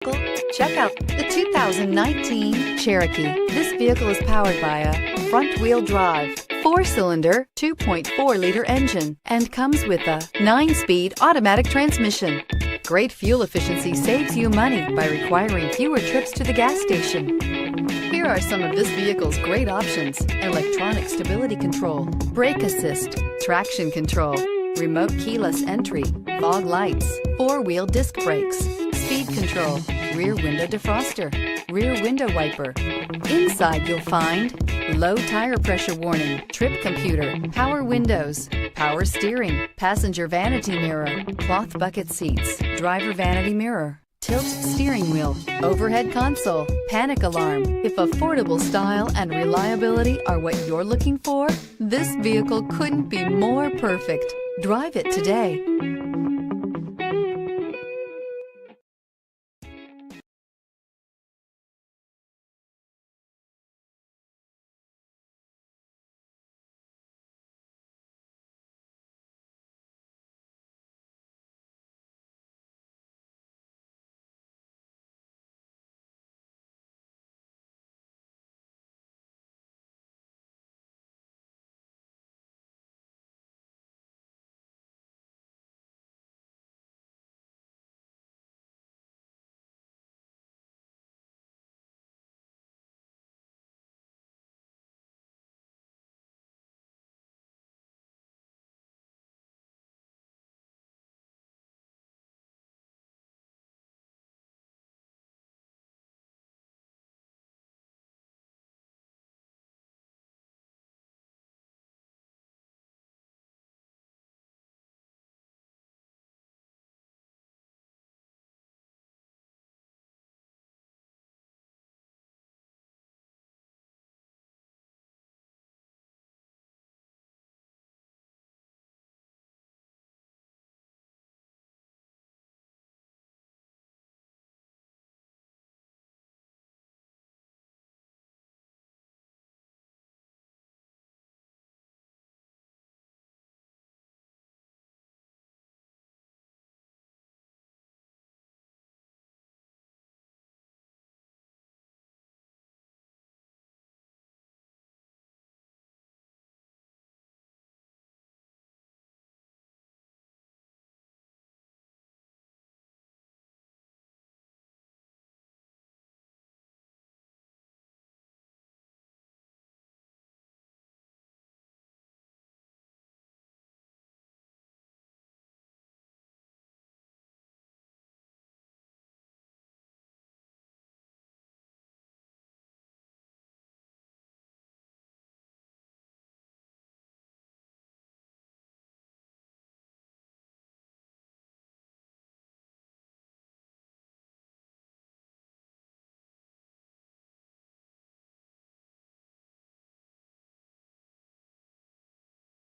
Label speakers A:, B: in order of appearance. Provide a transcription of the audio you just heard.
A: Check out the 2019 Cherokee. This vehicle is powered by a front-wheel drive, 4-cylinder, 2.4-liter engine, and comes with a 9-speed automatic transmission. Great fuel efficiency saves you money by requiring fewer trips to the gas station. Here are some of this vehicle's great options: electronic stability control, brake assist, traction control, remote keyless entry, fog lights, 4-wheel disc brakes, speed control, rear window defroster, rear window wiper. Inside you'll find low tire pressure warning, trip computer, power windows, power steering, passenger vanity mirror, cloth bucket seats, driver vanity mirror, tilt steering wheel, overhead console, panic alarm. If affordable style and reliability are what you're looking for, this vehicle couldn't be more perfect. Drive it today.